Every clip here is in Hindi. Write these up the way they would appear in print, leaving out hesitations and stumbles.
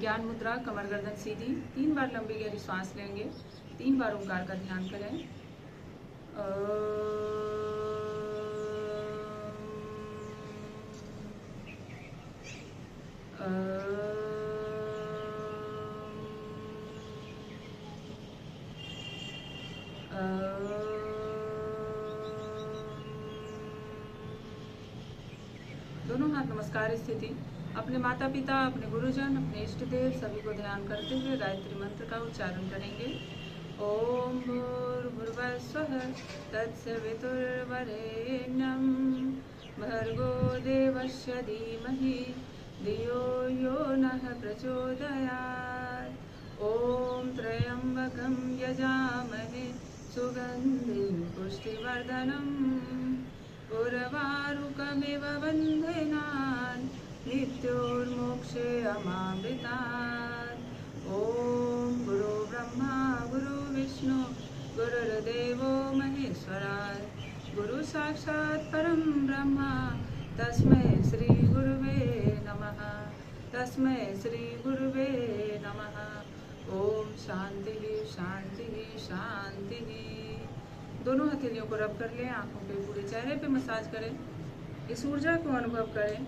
ज्ञान मुद्रा, कमर गर्दन सीधी। 3 बार लंबी गहरी सांस लेंगे। 3 बार ओंकार का ध्यान करें। दोनों हाथ नमस्कार स्थिति। अपने माता पिता, अपने गुरुजन, अपने इष्ट देव सभी को ध्यान करते हुए गायत्री मंत्र का उच्चारण करेंगे। ओम भूर्भुवः स्वः तत्सवितुर्वरेण्यं भर्गो देवस्य धीमहि धियो यो नः प्रचोदयात्। ओम त्र्यंबकं यजामहे सुगन्धिं पुष्टिवर्धनम् उर्वारुकमिव बन्धनान् मृत्योर्मोक्षे अमामृतात्। ओम गुरु ब्रह्मा गुरु विष्णु गुरुर्देवो महेश्वरात् गुरु साक्षात् परं ब्रह्म तस्मै श्री गुरुवे नमः। तस्मै श्री गुरुवे नमः। ओम शांति शांति शांति। दोनों हथेलियों को रब कर लें। आंखों पे पूरे चेहरे पे मसाज करें। इस ऊर्जा को अनुभव करें।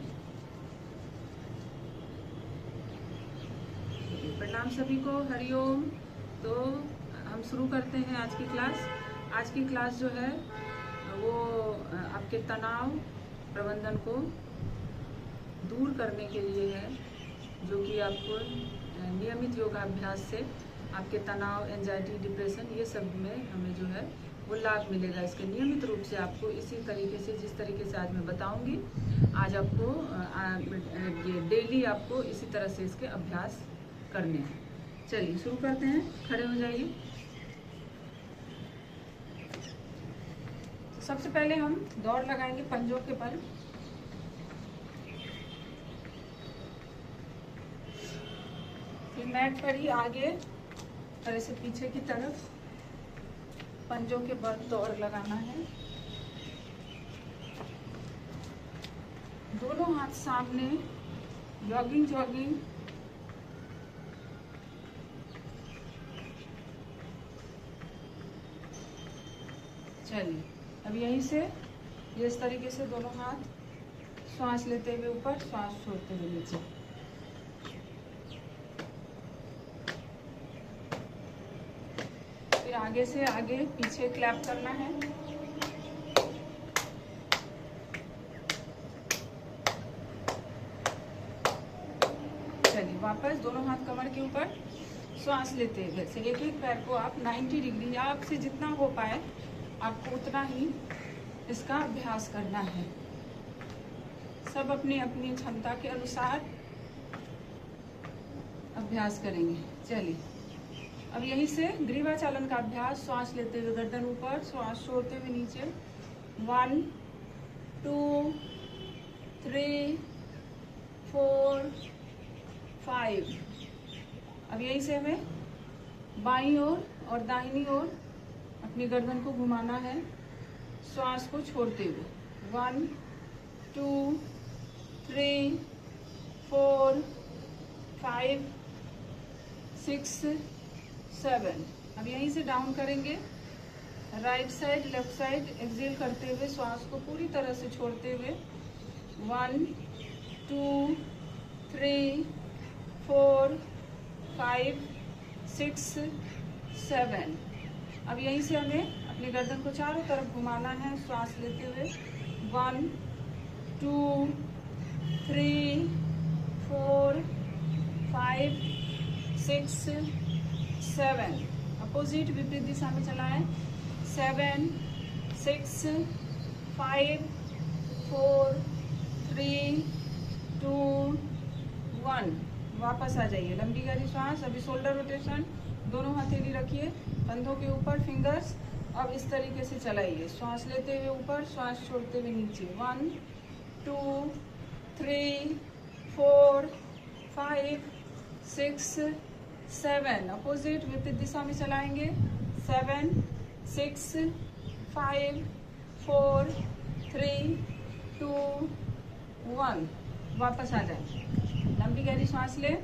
प्रणाम सभी को, हरिओम। तो हम शुरू करते हैं आज की क्लास। आज की क्लास जो है वो आपके तनाव प्रबंधन को दूर करने के लिए है, जो कि आपको नियमित योगाभ्यास से आपके तनाव, एंजाइटी, डिप्रेशन ये सब में हमें जो है वो लाभ मिलेगा। इसके नियमित रूप से आपको इसी तरीके से, जिस तरीके से आज मैं बताऊंगी, आज आपको ये डेली आपको इसी तरह से इसके अभ्यास करने हैं। चलिए शुरू करते हैं। खड़े हो जाइए। सबसे पहले हम दौड़ लगाएंगे पंजों के बल। फिर मैट पर ही आगे तरह से पीछे की तरफ पंजों के बल दौड़ लगाना है। दोनों हाथ सामने, जॉगिंग जॉगिंग। चलिए अब यहीं से ये इस तरीके से दोनों हाथ श्वास लेते हुए ऊपर, श्वास छोड़ते हुए नीचे। फिर आगे से आगे पीछे क्लैप करना है। चलिए वापस दोनों हाथ कमर के ऊपर, श्वास लेते हुए से एक एक पैर को आप 90 डिग्री, आपसे जितना हो पाए आपको उतना ही इसका अभ्यास करना है। सब अपनी अपनी क्षमता के अनुसार अभ्यास करेंगे। चलिए अब यहीं से ग्रीवा चालन का अभ्यास। श्वास लेते हुए गर्दन ऊपर, श्वास छोड़ते हुए नीचे। 1 2 3 4 5। अब यहीं से हमें बाईं ओर और दाहिनी ओर अपनी गर्दन को घुमाना है, श्वास को छोड़ते हुए। 1 2 3 4 5 6 7। अब यहीं से डाउन करेंगे। Right side, left side exhale करते हुए श्वास को पूरी तरह से छोड़ते हुए। 1 2 3 4 5 6 7। अब यहीं से हमें अपनी गर्दन को चारों तरफ घुमाना है, श्वास लेते हुए। 1 2 3 4 5 6 7। अपोजिट विपरीत दिशा में चलाएं। 7 6 5 4 3 2 1। वापस आ जाइए। लंबी गहरी श्वास। अभी शोल्डर रोटेशन। दोनों हथेली रखिए कंधों के ऊपर, फिंगर्स। अब इस तरीके से चलाइए। श्वास लेते हुए ऊपर, श्वास छोड़ते हुए नीचे। 1 2 3 4 5 6 7। अपोजिट विपरीत दिशा में चलाएंगे। 7 6 5 4 3 2 1। वापस आ जाए। लंबी गहरी सांस ले।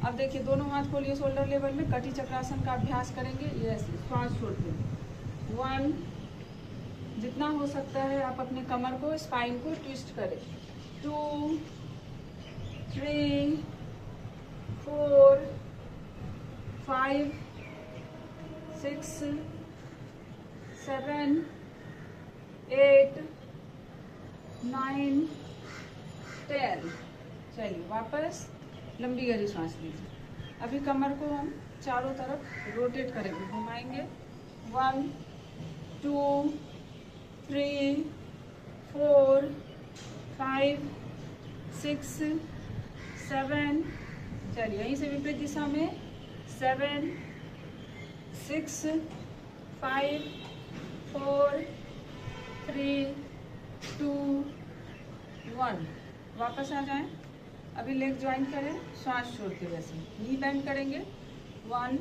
अब देखिए दोनों हाथ खोलिए शोल्डर लेवल में, कटी चक्रासन का अभ्यास करेंगे। ये ऐसे श्वास छोड़ते हैं। 1, जितना हो सकता है आप अपने कमर को, स्पाइन को ट्विस्ट करें। 2, 3, 4, 5, 6, 7, 8, 9, 10। चलिए वापस लंबी गहरी सांस लीजिए। अभी कमर को हम चारों तरफ रोटेट करेंगे, घुमाएंगे। 1, 2, 3, 4, 5, 6, 7। चलिए यहीं से विपरीत दिशा में 7, 6, 5, 4, 3, 2, 1। वापस आ जाएं। अभी लेग ज्वाइन करें, श्वास छोड़ते हुए ऐसे नी बेंड करेंगे। 1,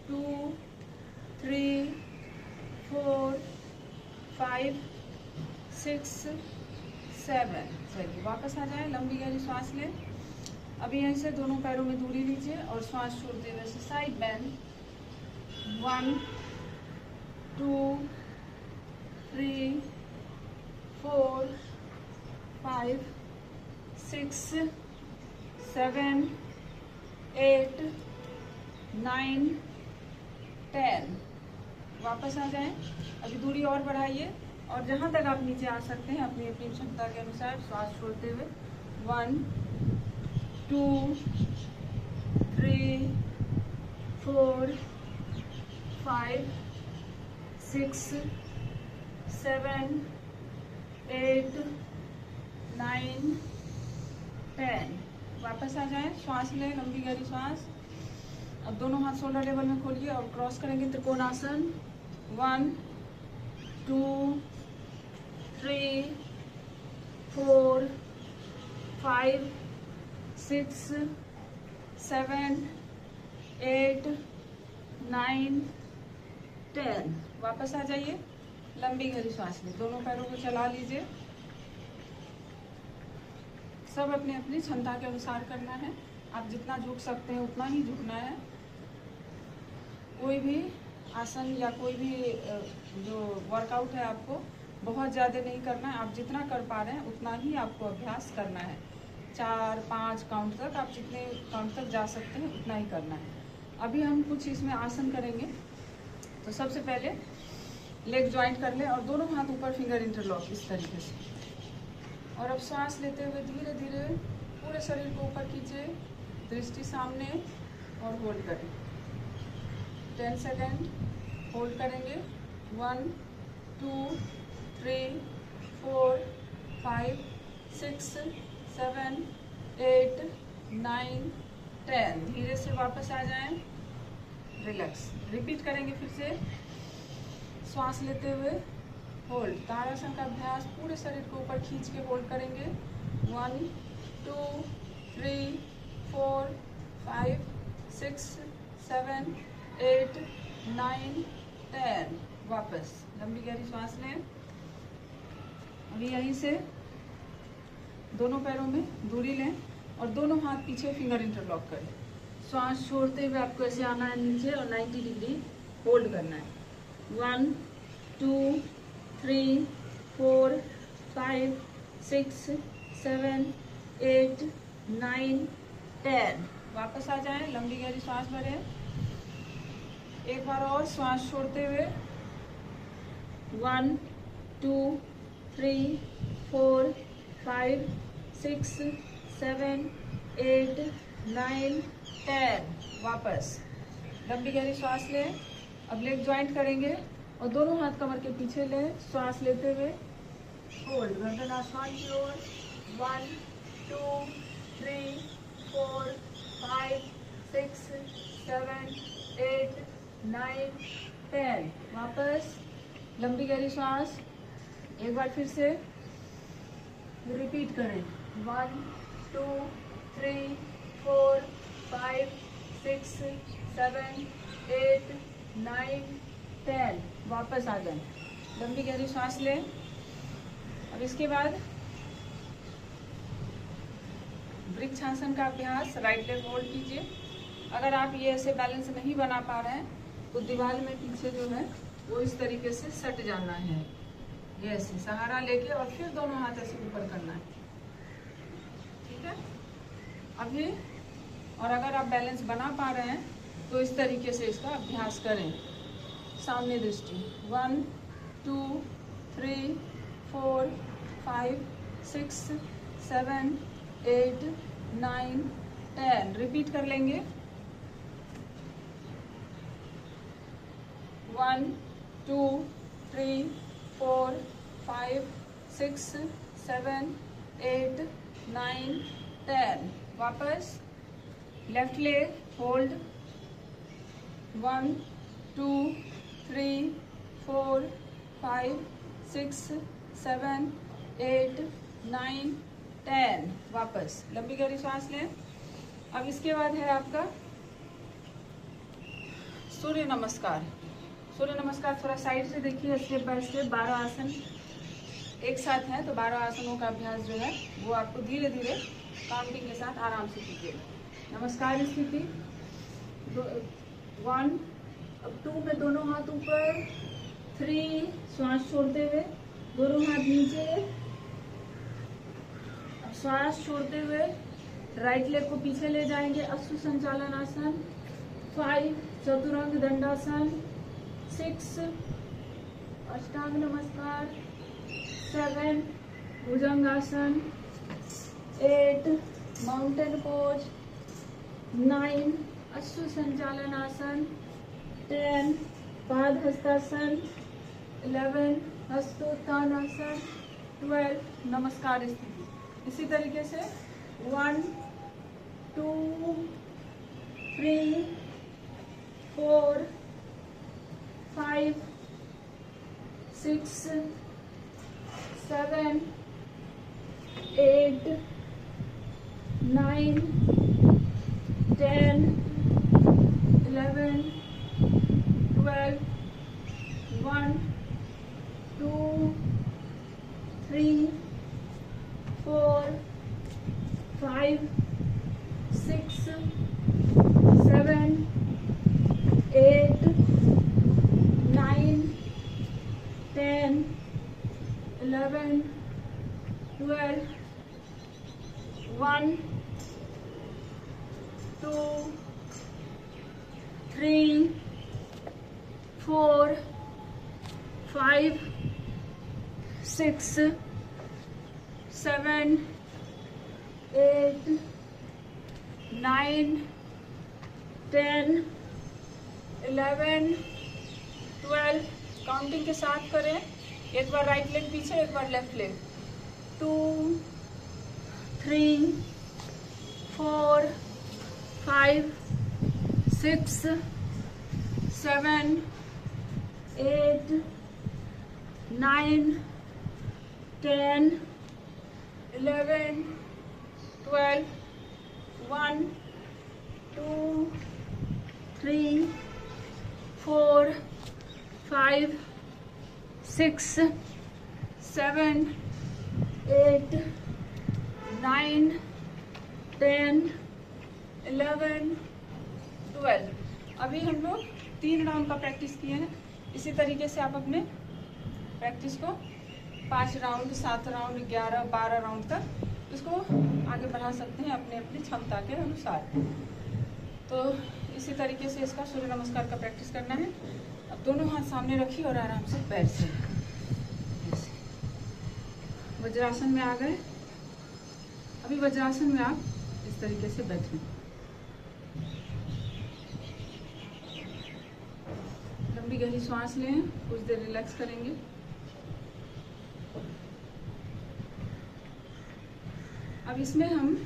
2, 3, 4, 5, 6, 7। चलिए वापस आ जाएं, लंबी गहरी श्वास लें। अभी यहीं से दोनों पैरों में दूरी लीजिए और श्वास छोड़ते हुए ऐसे साइड बेंड। 1, 2, 3, 4, 5, 6, 7, 8, 9, 10। वापस आ जाएं। अभी दूरी और बढ़ाइए और जहाँ तक आप नीचे आ सकते हैं अपनी अपनी क्षमता के अनुसार श्वास छोड़ते हुए। 1, 2, 3, 4, 5, 6, 7, 8, 9, 10। वापस आ जाएं, श्वास लें, लंबी गहरी श्वास। अब दोनों हाथ शोल्डर लेवल में खोलिए और क्रॉस करेंगे त्रिकोणासन। 1, 2, 3, 4, 5, 6, 7, 8, 9, 10। वापस आ जाइए, लंबी गहरी श्वास लें, दोनों पैरों को चला लीजिए। सब अपनी अपनी क्षमता के अनुसार करना है। आप जितना झुक सकते हैं उतना ही झुकना है। कोई भी आसन या कोई भी जो वर्कआउट है आपको बहुत ज़्यादा नहीं करना है। आप जितना कर पा रहे हैं उतना ही आपको अभ्यास करना है। 4, 5 काउंट तक, आप जितने काउंट तक जा सकते हैं उतना ही करना है। अभी हम कुछ इसमें आसन करेंगे। तो सबसे पहले लेग ज्वाइंट कर लें और दोनों हाथ ऊपर, फिंगर इंटरलॉक इस तरीके से। और अब सांस लेते हुए धीरे धीरे पूरे शरीर को ऊपर खींचे, दृष्टि सामने, और होल्ड करें। 10 सेकेंड होल्ड करेंगे। 1, 2, 3, 4, 5, 6, 7, 8, 9, 10। धीरे से वापस आ जाएं, रिलैक्स। रिपीट करेंगे फिर से। श्वास लेते हुए होल्ड, ताड़ासन का अभ्यास, पूरे शरीर को ऊपर खींच के होल्ड करेंगे। 1, 2, 3, 4, 5, 6, 7, 8, 9, 10। वापस लंबी गहरी श्वास लें। अभी यहीं से दोनों पैरों में दूरी लें और दोनों हाथ पीछे, फिंगर इंटरलॉक करें। श्वास छोड़ते हुए आपको ऐसे आना है नीचे और 90 डिग्री होल्ड करना है। 1, 2, 3, 4, 5, 6, 7, 8, 9, 10। वापस आ जाएं, लंबी गहरी श्वास भरें। एक बार और श्वास छोड़ते हुए 1, 2, 3, 4, 5, 6, 7, 8, 9, 10। वापस लंबी गहरी श्वास लें। अब लेग ज्वाइंट करेंगे और दोनों हाथ कमर के पीछे लें। श्वास लेते हुए होल्ड, गर्दन आसमान की ओर। 1, 2, 3, 4, 5, 6, 7, 8, 9, 10। वापस लंबी गहरी श्वास। एक बार फिर से रिपीट करें। 1, 2, 3, 4, 5, 6, 7, 8, 9, 10। वापस आ जाएं, लंबी गहरी सांस लें। अब इसके बाद वृक्षासन का अभ्यास। राइट लेग होल्ड कीजिए। अगर आप ये ऐसे बैलेंस नहीं बना पा रहे हैं तो दीवार में पीछे जो है वो इस तरीके से सट जाना है, ये ऐसे सहारा लेके, और फिर दोनों हाथ ऐसे ऊपर करना है, ठीक है। अभी और अगर आप बैलेंस बना पा रहे हैं तो इस तरीके से इसका अभ्यास करें। सामने दृष्टि। 1 2 3 4 5 6 7 8 9 10। रिपीट कर लेंगे। 1 2 3 4 5 6 7 8 9 10। वापस लेफ्ट लेग होल्ड। 1 2 3 4 5 6 7 8 9 10। वापस लंबी गहरी सांस लें। अब इसके बाद है आपका सूर्य नमस्कार। सूर्य नमस्कार थोड़ा साइड से देखिए, स्टेप बाय स्टेप 12 आसन एक साथ हैं, तो 12 आसनों का अभ्यास जो है वो आपको धीरे धीरे काउंटिंग के साथ आराम से कीजिए। नमस्कार स्थिति 1, अब 2 में दोनों हाथ ऊपर, 3 श्वास छोड़ते हुए दोनों हाथ नीचे, अब श्वास छोड़ते हुए राइट लेग को पीछे ले जाएंगे, अश्व संचालन आसन। 5 चतुरंग दंडासन। 6 अष्टांग नमस्कार। 7 भुजंगासन। 8 माउंटेन पोज। 9 अश्व संचालन आसन। 10 पाद हस्तासन। 11 हस्तोत्थान आसन। 12 नमस्कार स्थिति। इसी तरीके से 1 2 3 4 5 6 7 8 9 10 11 12 1 2 3 4 5 6 7 8 9 10 11 12 1 2 3 4 5 6 7 8 9 10 11 12। काउंटिंग के साथ करें। एक बार राइट लेग पीछे, एक बार लेफ्ट लेग। 2 3 4 5 6 7 8 9 10 11 12 1 2 3 4 5 6 7 8 9 10 11 12। अभी हम लोग 3 राउंड का प्रैक्टिस किए हैं। इसी तरीके से आप अपने प्रैक्टिस को 5 राउंड, 7 राउंड, 11, 12 राउंड तक इसको आगे बढ़ा सकते हैं अपने अपनी क्षमता के अनुसार। तो इसी तरीके से इसका सूर्य नमस्कार का प्रैक्टिस करना है। अब दोनों हाथ सामने रखिए और आराम से पैर से वज्रासन में आ गए। अभी वज्रासन में आप इस तरीके से बैठें। लंबी गहरी सांस लें, कुछ देर रिलैक्स करेंगे। अब इसमें हम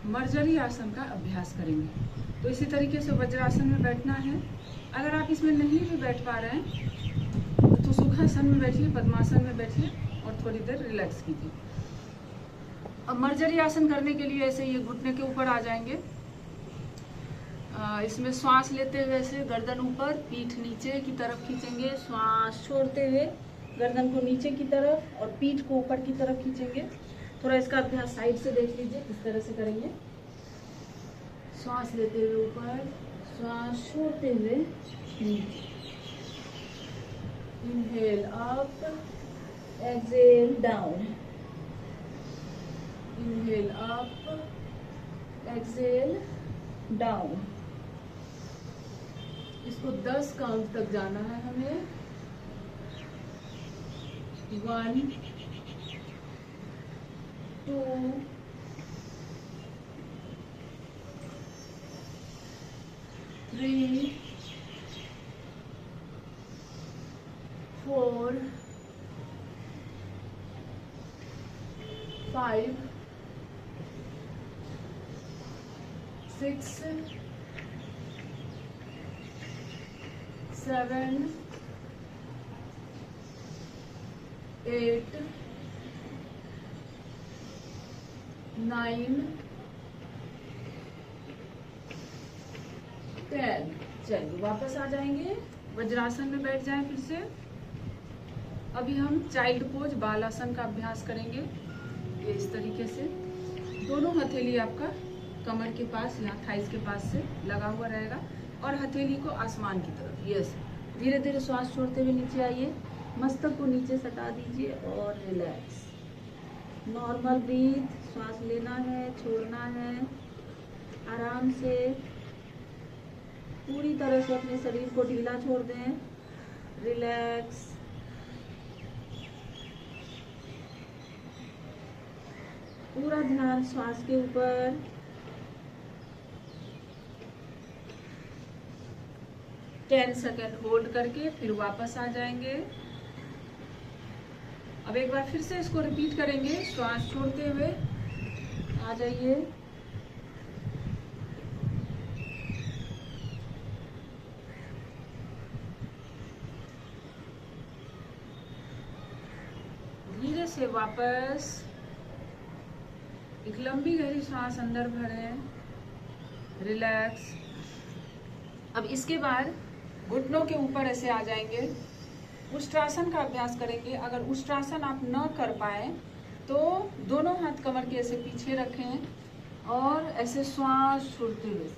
मर्जरी आसन का अभ्यास करेंगे। तो इसी तरीके से वज्रासन में बैठना है। अगर आप इसमें नहीं भी बैठ पा रहे हैं तो सुखासन में बैठिए, पद्मासन में बैठिए और थोड़ी देर रिलैक्स कीजिए। अब मर्जरी आसन करने के लिए ऐसे ये घुटने के ऊपर आ जाएंगे। इसमें श्वास लेते हुए ऐसे गर्दन ऊपर, पीठ नीचे की तरफ खींचेंगे। श्वास छोड़ते हुए गर्दन को नीचे की तरफ और पीठ को ऊपर की तरफ खींचेंगे। थोड़ा इसका अभ्यास साइड से देख लीजिए किस तरह से करेंगे। श्वास लेते हुए ऊपर, श्वास छोड़ते हुए नीचे। Inhale up, exhale down. Inhale up, exhale down. इसको 10 काउंट तक जाना है हमें। 1 2 3 4 5 6 7 8 9 10। चलिए वापस आ जाएंगे, वज्रासन में बैठ जाएं फिर से। अभी हम चाइल्ड पोज बालासन का अभ्यास करेंगे। ये इस तरीके से दोनों हथेली आपका कमर के पास, यहाँ थाइस के पास से लगा हुआ रहेगा और हथेली को आसमान की तरफ। यस, धीरे धीरे श्वास छोड़ते हुए नीचे आइए, मस्तक को नीचे सटा दीजिए और रिलैक्स। नॉर्मल ब्रीथ, श्वास लेना है, छोड़ना है, आराम से पूरी तरह से अपने शरीर को ढीला छोड़ दें। रिलैक्स। पूरा ध्यान श्वास के ऊपर। टेन सेकेंड होल्ड करके फिर वापस आ जाएंगे। अब एक बार फिर से इसको रिपीट करेंगे, श्वास छोड़ते हुए आ जाइए। धीरे से वापस एक लंबी गहरी सांस अंदर भरें, रिलैक्स। अब इसके बाद घुटनों के ऊपर ऐसे आ जाएंगे, उष्ट्रासन का अभ्यास करेंगे। अगर उष्ट्रासन आप न कर पाए तो दोनों हाथ कमर के ऐसे पीछे रखें और ऐसे श्वास छोड़ते हुए,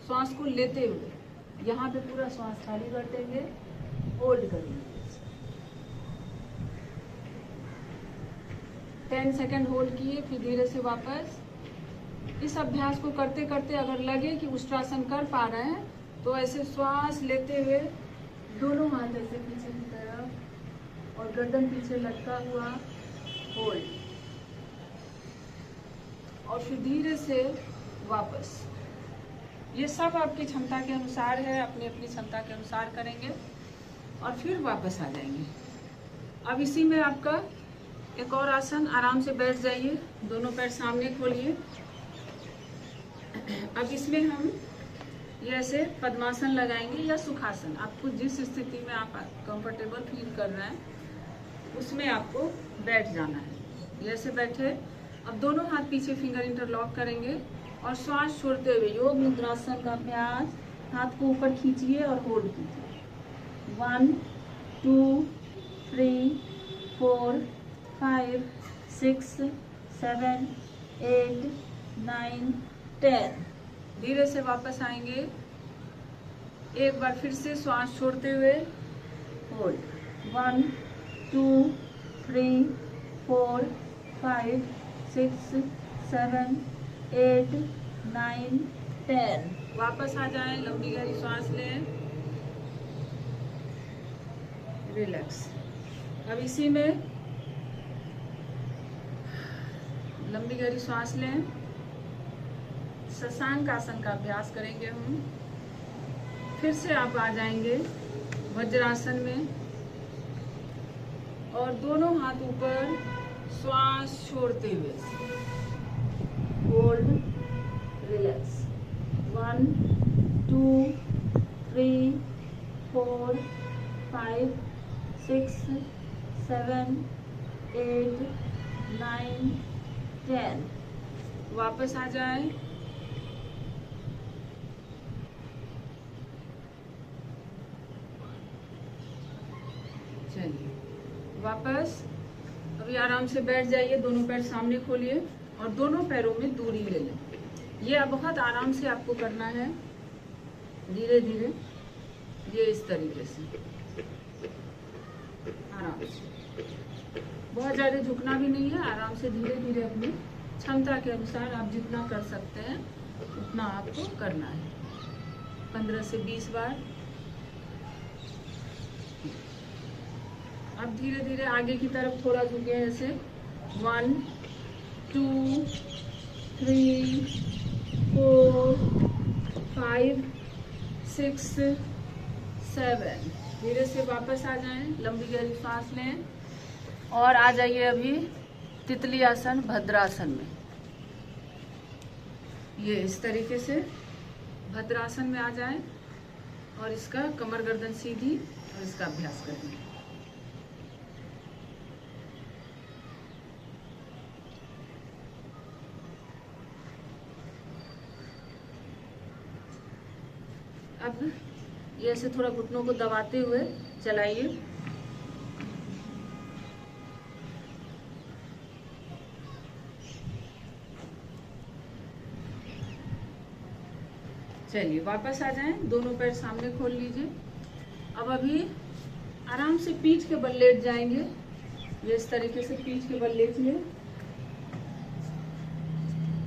श्वास को लेते हुए यहाँ पे पूरा श्वास खाली कर देंगे, होल्ड करेंगे। 10 सेकेंड होल्ड किए, फिर धीरे से वापस। इस अभ्यास को करते करते अगर लगे कि उष्ट्रासन कर पा रहे हैं तो ऐसे श्वास लेते हुए दोनों हाथ ऐसे पीछे की तरफ और गर्दन पीछे लटका हुआ, होल्ड। और फिर धीरे से वापस। ये सब आपकी क्षमता के अनुसार है, अपनी अपनी क्षमता के अनुसार करेंगे और फिर वापस आ जाएंगे। अब इसी में आपका एक और आसन, आराम से बैठ जाइए, दोनों पैर सामने खोलिए। अब इसमें हम ये ऐसे पद्मासन लगाएंगे या सुखासन, आपको जिस स्थिति में आप कंफर्टेबल फील कर रहे हैं उसमें आपको बैठ जाना है। ये ऐसे बैठे। अब दोनों हाथ पीछे फिंगर इंटरलॉक करेंगे और श्वास छोड़ते हुए योग मुद्रासन का अभ्यास। हाथ को ऊपर खींचिए और होल्ड कीजिए। 1 2 3 4 5 6 7 8 9 10। धीरे से वापस आएंगे। एक बार फिर से श्वास छोड़ते हुए होल्ड। 1 2 3 4 5 6 7 8 9 10। वापस आ जाएं, लंबी गहरी सांस लें, रिलैक्स। अब इसी में लंबी गहरी सांस लें, शशांक आसन का अभ्यास करेंगे हम। फिर से आप आ जाएंगे वज्रासन में और दोनों हाथ ऊपर, श्वास छोड़ते हुए होल्ड, रिलैक्स। 1 2 3 4 5 6 7 8 9 10। वापस आ जाएं। चलिए वापस। अब अभी आराम से बैठ जाइए, दोनों पैर सामने खोलिए और दोनों पैरों में दूरी ले लें। ये बहुत आराम से आपको करना है, धीरे धीरे, ये इस तरीके से आराम से। बहुत ज्यादा झुकना भी नहीं है, आराम से धीरे धीरे अपनी क्षमता के अनुसार आप जितना कर सकते हैं उतना आपको करना है। 15 से 20 बार। अब धीरे धीरे आगे की तरफ थोड़ा झुके, ऐसे 1 2 3 4 5 6 7। धीरे से वापस आ जाएं, लंबी गहरी सांस लें और आ जाइए अभी तितली आसन, भद्रासन में। ये इस तरीके से भद्रासन में आ जाएं और इसका कमर गर्दन सीधी और इसका अभ्यास करें। अब ये ऐसे थोड़ा घुटनों को दबाते हुए चलाइए। चलिए वापस आ जाएं, दोनों पैर सामने खोल लीजिए। अब अभी आराम से पीठ के बल लेट जाएंगे। ये इस तरीके से पीठ के बल लेटिए।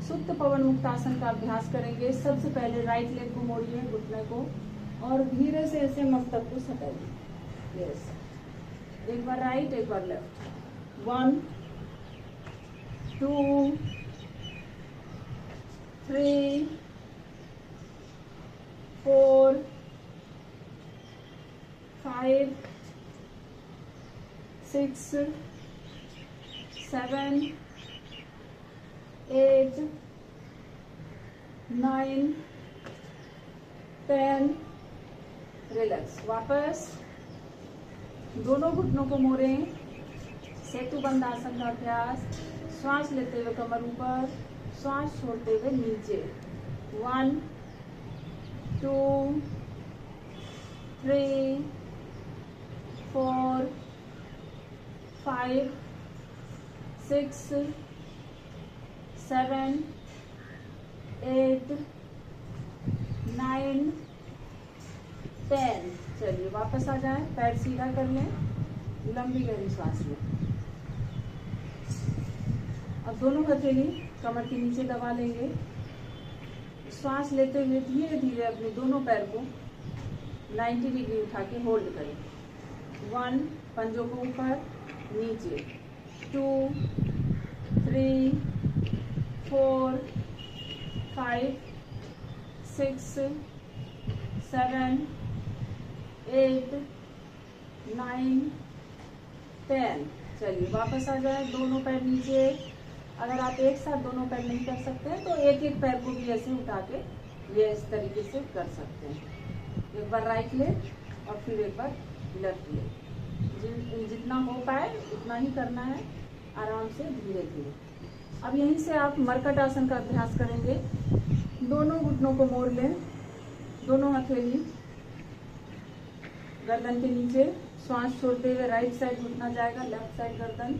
सुप्त पवन मुक्त आसन का अभ्यास करेंगे। सबसे पहले राइट लेग को मोड़िए, घुटने को, और धीरे से ऐसे मस्तक को सटाइए। यस, एक बार राइट, एक बार लेफ्ट। 1 2 3 4 5 6 7 8 9 10। रिलैक्स। वापस दोनों घुटनों को मोड़ें। सेतु बंद आसन का अभ्यास। श्वास लेते हुए कमर ऊपर, श्वास छोड़ते हुए नीचे। 1 2 3 4 5 6 7 8 9 10। चलिए वापस आ जाएं, पैर सीधा कर लें, लंबी गहरी सांस लें। अब दोनों हथेली कमर के नीचे दबा लेंगे। श्वास लेते हुए धीरे धीरे अपने दोनों पैर को 90 डिग्री उठा के होल्ड करें। 1, पंजों को ऊपर नीचे। 2 3 4 5 6 7 8 9 10। चलिए वापस आ जाए, दोनों पैर नीचे। अगर आप एक साथ दोनों पैर नहीं कर सकते हैं तो एक एक पैर को भी ऐसे उठा के ये इस तरीके से कर सकते हैं। एक बार राइट ले और फिर एक बार लेफ्ट ले। जितना हो पाए उतना ही करना है, आराम से धीरे धीरे। अब यहीं से आप मरकट आसन का अभ्यास करेंगे। दोनों घुटनों को मोड़ लें, दोनों हथेली गर्दन के नीचे। श्वास छोड़ते हुए राइट साइड घुटना जाएगा, लेफ्ट साइड गर्दन।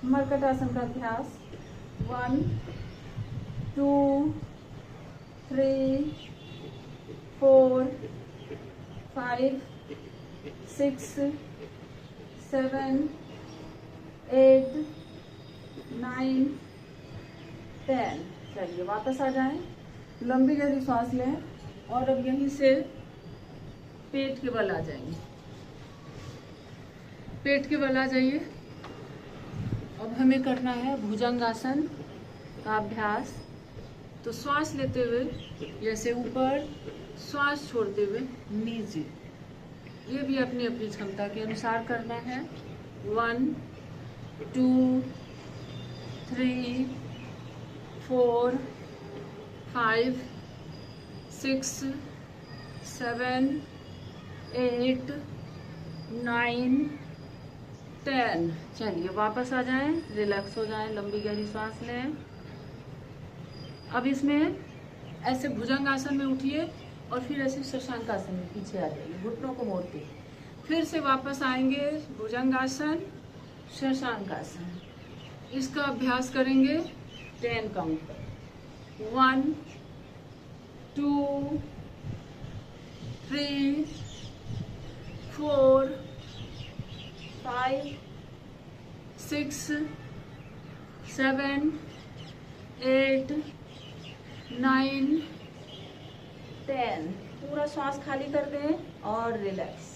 मरकट आसन का अभ्यास। 1 2 3 4 5 6 7 8 9 10। चलिए वापस आ जाएं, लंबी गहरी सांस लें और अब यहीं से पेट के बल आ जाएंगे। पेट के बल आ जाइए। अब हमें करना है भुजंगासन का अभ्यास। तो श्वास लेते हुए जैसे ऊपर, श्वास छोड़ते हुए नीचे। ये भी अपनी अपनी क्षमता के अनुसार करना है। 1 2 3 4 5 6 7 8 9 10। चलिए वापस आ जाएं, रिलैक्स हो जाएं, लंबी गहरी सांस लें। अब इसमें ऐसे भुजंग आसन में उठिए और फिर ऐसे शशांक आसन में पीछे आ जाइए, घुटनों को मोड़ के। फिर से वापस आएंगे भुजंग आसन शशांकासन। इसका अभ्यास करेंगे 10 काउंट पर। 1 2 3 4 5 6 7 8 9 10। पूरा श्वास खाली कर दें और रिलैक्स।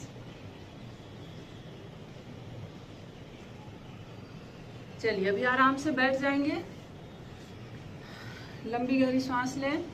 चलिए अभी आराम से बैठ जाएंगे। लंबी गहरी सांस लें।